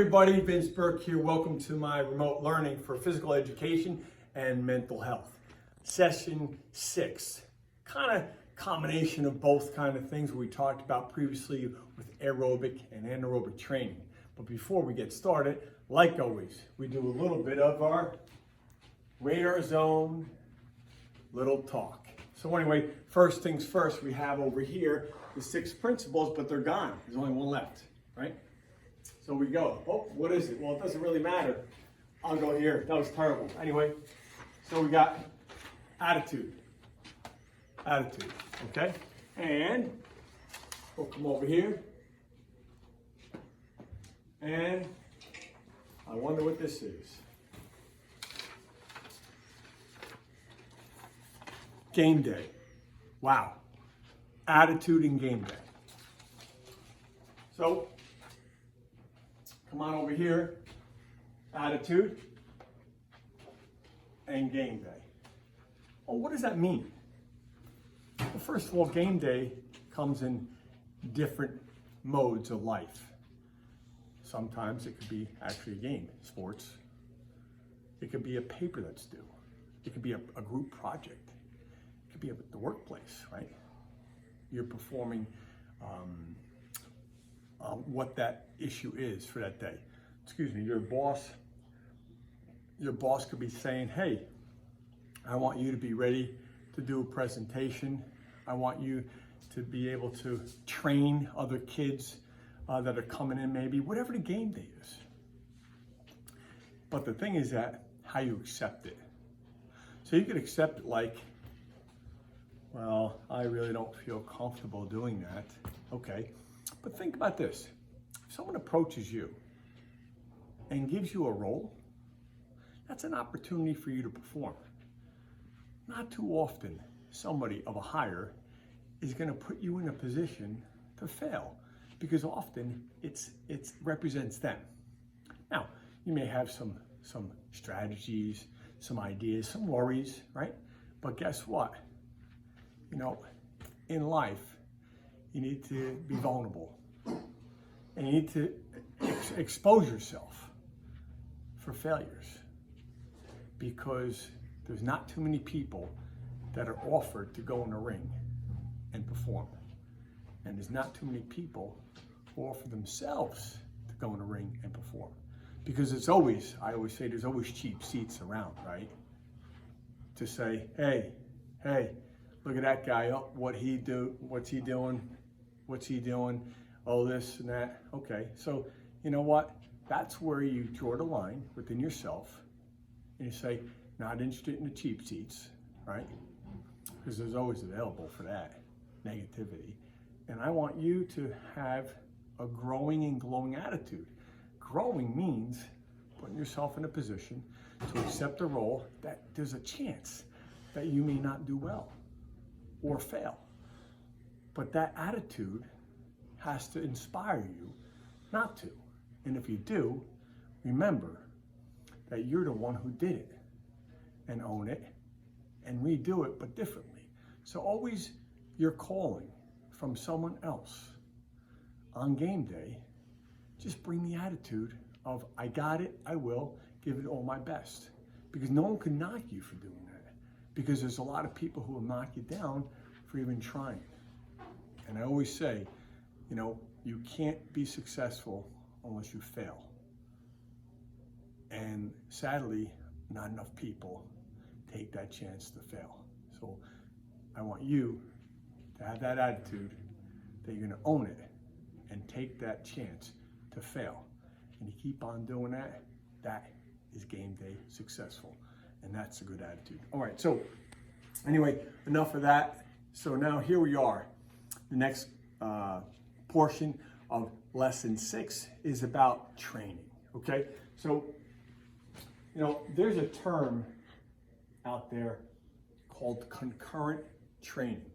Everybody, Vince Burke here. Welcome to my remote learning for physical education and mental health. Session 6, kind of combination of both kind of things we talked about previously with aerobic and anaerobic training. But before we get started, like always, we do a little bit of our radar zone little talk. So anyway, first things first, we have over here the 6 principles, but they're gone. There's only one left, right? So we go. Oh, what is it? Well, it doesn't really matter. I'll go here. That was terrible. Anyway, so we got attitude. Attitude, okay? And we'll come over here. And I wonder what this is. Game day. Wow. Attitude and game day. So, come on over here. Attitude and game day. Well, what does that mean? Well, first of all, game day comes in different modes of life. Sometimes it could be actually a game, sports. It could be a paper that's due. It could be a group project. It could be at the workplace, right? You're performing what that issue is for that day. Excuse me, your boss could be saying, hey, I want you to be ready to do a presentation. I want you to be able to train other kids that are coming in, maybe, whatever the game day is. But the thing is that how you accept it. So you could accept it like, well, I really don't feel comfortable doing that. Okay, but think about this. If someone approaches you and gives you a role, that's an opportunity for you to perform. Not too often, somebody of a higher is gonna put you in a position to fail because often it represents them. Now, you may have some strategies, some ideas, some worries, right? But guess what? You know, in life, you need to be vulnerable. And you need to expose yourself for failures because there's not too many people that are offered to go in a ring and perform. And there's not too many people who offer themselves to go in a ring and perform. Because I always say there's always cheap seats around, right? To say, hey, look at that guy, oh, what's he doing, oh, this and that. Okay, so you know what? That's where you draw the line within yourself and you say, not interested in the cheap seats, right? Because there's always available for that negativity. And I want you to have a growing and glowing attitude. Growing means putting yourself in a position to accept a role that there's a chance that you may not do well or fail. But that attitude has to inspire you not to. And if you do, remember that you're the one who did it, and own it and redo it, but differently. So always you're calling from someone else. On game day, just bring the attitude of, I got it, I will, give it all my best. Because no one can knock you for doing that. Because there's a lot of people who will knock you down for even trying. And I always say, you know, you can't be successful unless you fail. And sadly, not enough people take that chance to fail. So I want you to have that attitude that you're gonna own it and take that chance to fail. And you keep on doing that, that is game day successful. And that's a good attitude. All right, so anyway, enough of that. So now here we are. The next portion of lesson 6 is about training, okay? So, you know, there's a term out there called concurrent training.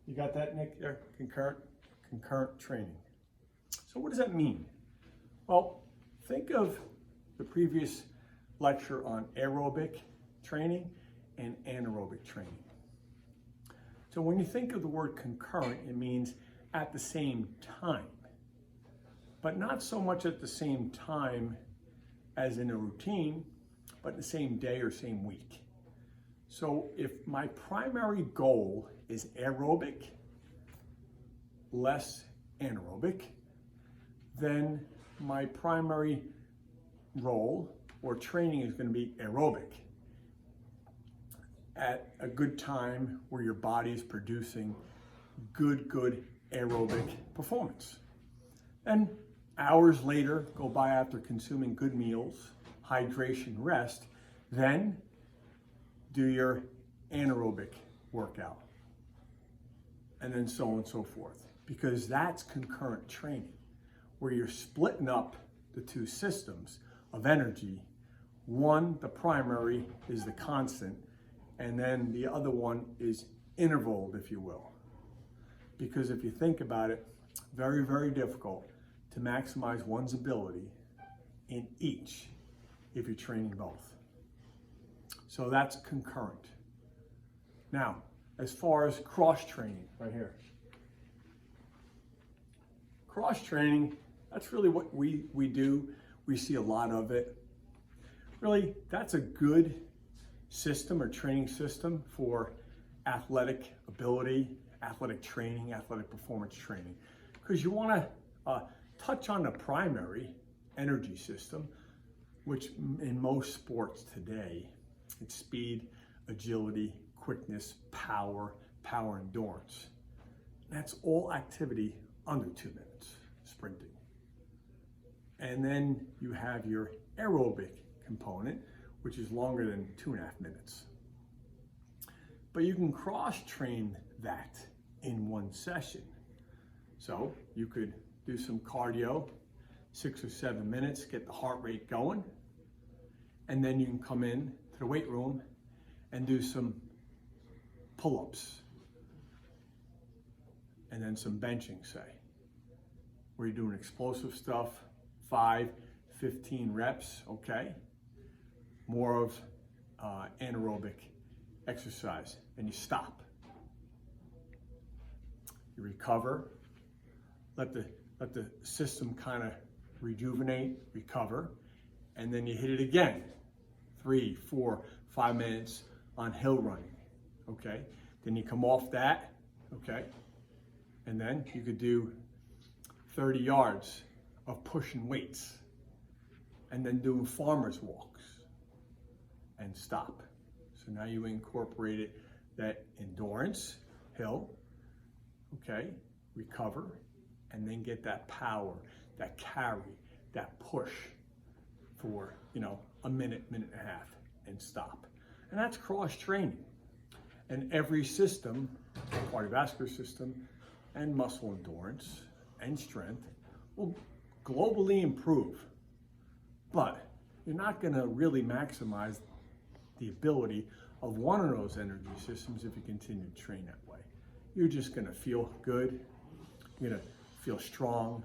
You got that, Nick, there? Concurrent training. So what does that mean? Well, think of the previous lecture on aerobic training and anaerobic training. So when you think of the word concurrent, it means at the same time. but not so much at the same time as in a routine, but the same day or same week. So if my primary goal is aerobic, less anaerobic, then my primary role or training is going to be aerobic at a good time where your body is producing good aerobic performance. And hours later go by after consuming good meals, hydration, rest, then do your anaerobic workout, and then so on and so forth, because that's concurrent training, where you're splitting up the two systems of energy. One, the primary, is the constant, and then the other one is intervaled, if you will. Because if you think about it, very difficult to maximize one's ability in each if you're training both. So that's concurrent. Now, as far as cross training, right here. Cross training, that's really what we do. We see a lot of it. Really, that's a good system or training system for athletic ability, athletic training, athletic performance training. Because you want to touch on the primary energy system, which in most sports today, it's speed, agility, quickness, power endurance. That's all activity under 2 minutes, sprinting. And then you have your aerobic component, which is longer than 2.5 minutes. But you can cross-train that in one session. So you could do some cardio, 6 or 7 minutes, get the heart rate going, and then you can come in to the weight room and do some pull-ups, and then some benching, say, where you're doing explosive stuff, 5, 15 reps, okay? More of anaerobic exercise, and you stop. You recover, let the system kind of rejuvenate, recover, and then you hit it again, 3, 4, 5 minutes on hill running, okay? Then you come off that, okay? And then you could do 30 yards of pushing weights, and then doing farmer's walks, and stop. So now you incorporated that endurance, hill, okay, recover, and then get that power, that carry, that push for, a minute and a half, and stop. And that's cross training. And every system, cardiovascular system, and muscle endurance, and strength, will globally improve. But you're not gonna really maximize the ability of one of those energy systems if you continue to train that way. You're just gonna feel good, you're gonna feel strong,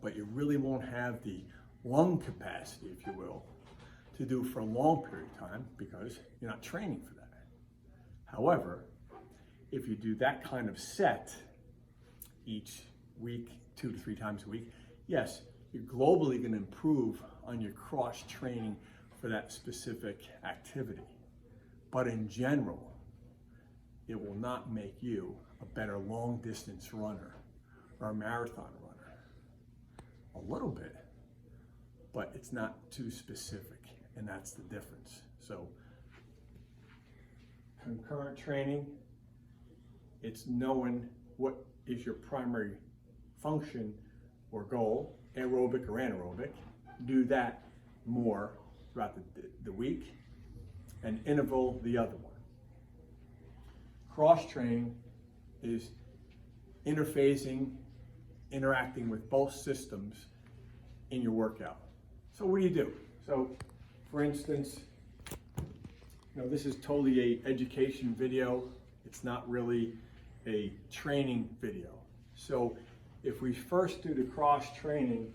but you really won't have the lung capacity, if you will, to do for a long period of time because you're not training for that. However, if you do that kind of set each week, 2 to 3 times a week, yes, you're globally going to improve on your cross training for that specific activity. But in general, it will not make you a better long distance runner or a marathon runner. A little bit, but it's not too specific, and that's the difference. So concurrent training, it's knowing what is your primary function or goal, aerobic or anaerobic. Do that more throughout the week, and interval the other one. Cross training is interfacing, interacting with both systems in your workout. So what do? So for instance, this is totally a education video. It's not really a training video. So if we first do the cross training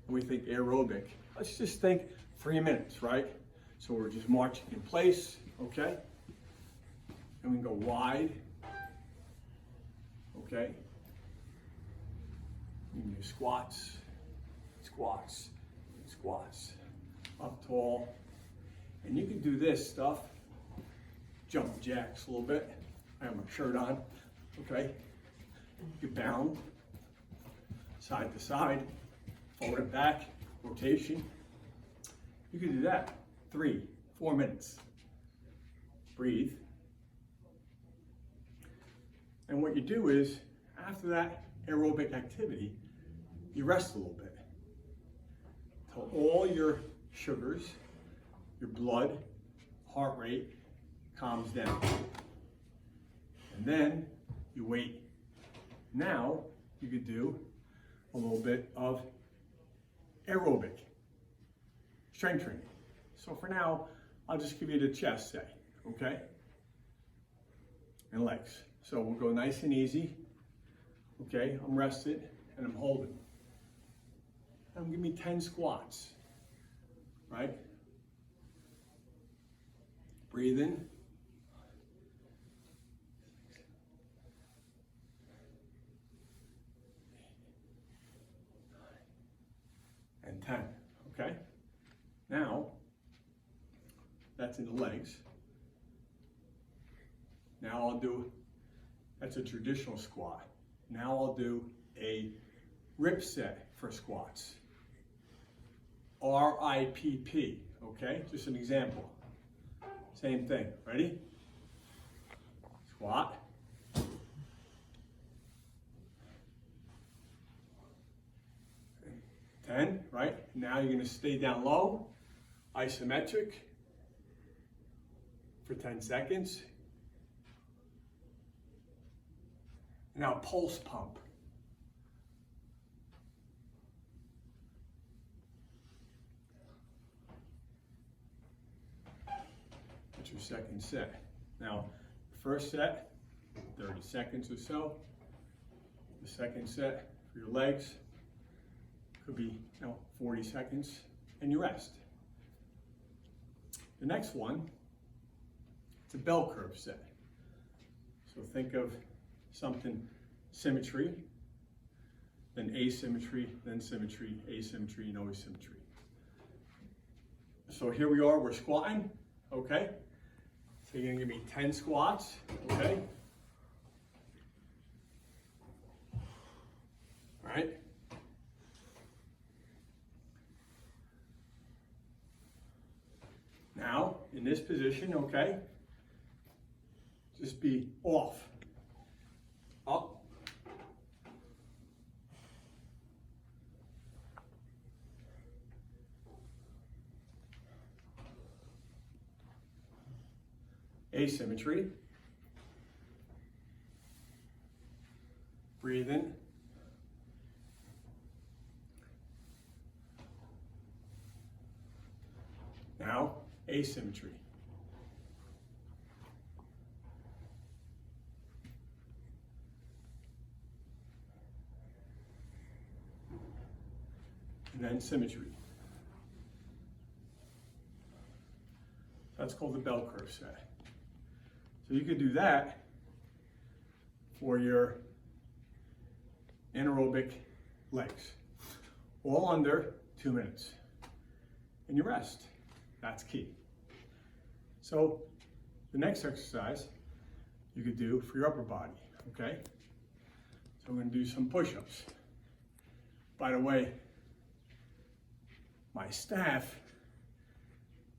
and we think aerobic, let's just think 3 minutes, right? So we're just marching in place, okay? And we can go wide, okay? You can do squats, squats, squats, up tall. And you can do this stuff, jump jacks a little bit. I have my shirt on, okay? You bound, side to side, fold it back, rotation. You can do that 3, 4 minutes. Breathe. And what you do is, after that aerobic activity, you rest a little bit till all your sugars, your blood, heart rate calms down. And then you wait. Now you could do a little bit of aerobic strength training. So for now, I'll just give you the chest say, okay? And legs. So we'll go nice and easy. Okay, I'm rested and I'm holding. Now give me 10 squats, right? Breathe in. And 10, okay? Now, that's in the legs. Now I'll do, that's a traditional squat. Now I'll do a rip set for squats. RIPP, okay? Just an example. Same thing, ready? Squat. Ten, right? Now you're gonna stay down low, isometric for 10 seconds. Now pulse pump. That's your second set. Now, first set, 30 seconds or so. The second set for your legs could be 40 seconds, and you rest. The next one, it's a bell curve set. So think of something symmetry, then asymmetry, then symmetry, asymmetry, and always symmetry. So here we are, we're squatting, okay? So you're gonna give me 10 squats, okay? All right? Now, in this position, okay, just be off. Up. Asymmetry. Breathe in. Now, asymmetry. And then symmetry. That's called the bell curve set. So you could do that for your anaerobic legs, all under 2 minutes. And you rest. That's key. So the next exercise you could do for your upper body, okay? So we're gonna do some push-ups. By the way, my staff,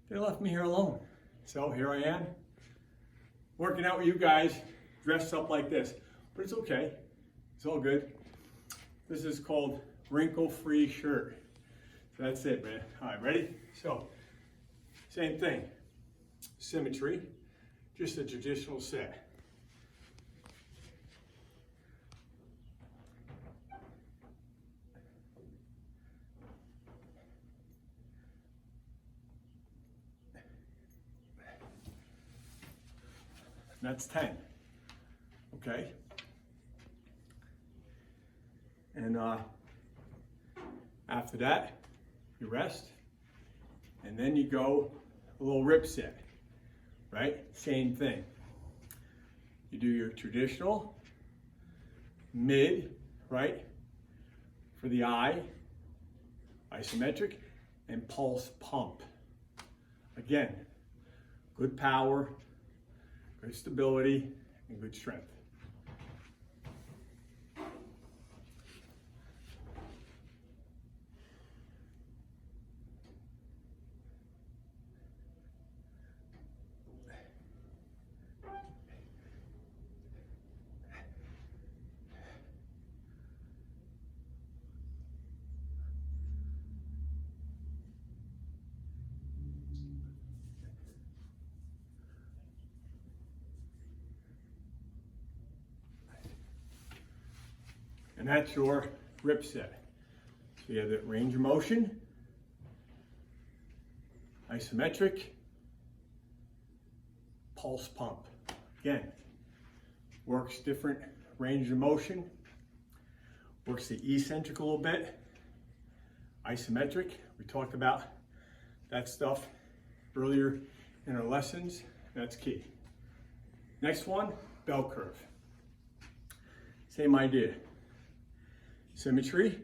they left me here alone. So here I am, working out with you guys, dressed up like this. But it's okay, it's all good. This is called wrinkle-free shirt. So that's it, man. All right, ready? So, same thing, symmetry, just a traditional set. That's 10, okay? And after that, you rest, and then you go a little rip set, right? Same thing. You do your traditional, mid, right? For the eye, isometric, and pulse pump. Again, good power, good stability, and good strength. And that's your grip set. So you have the range of motion, isometric, pulse pump. Again, works different range of motion, works the eccentric a little bit, isometric. We talked about that stuff earlier in our lessons. That's key. Next one, bell curve. Same idea. Symmetry,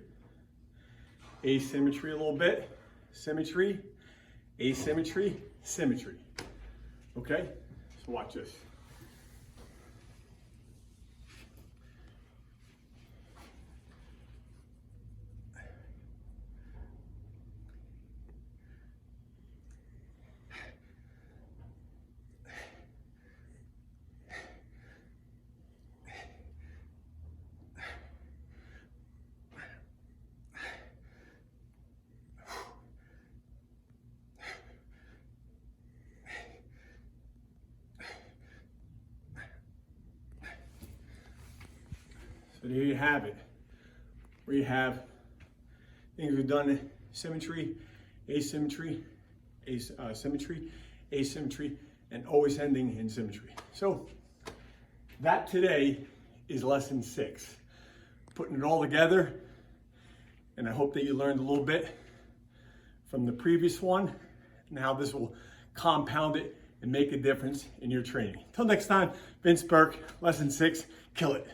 asymmetry a little bit, symmetry, asymmetry, symmetry. Okay, so watch this. So there you have it. Where you have things we've done: symmetry, asymmetry, symmetry, asymmetry, and always ending in symmetry. So that today is lesson 6. Putting it all together, and I hope that you learned a little bit from the previous one and how this will compound it and make a difference in your training. Until next time, Vince Burke, lesson 6, kill it.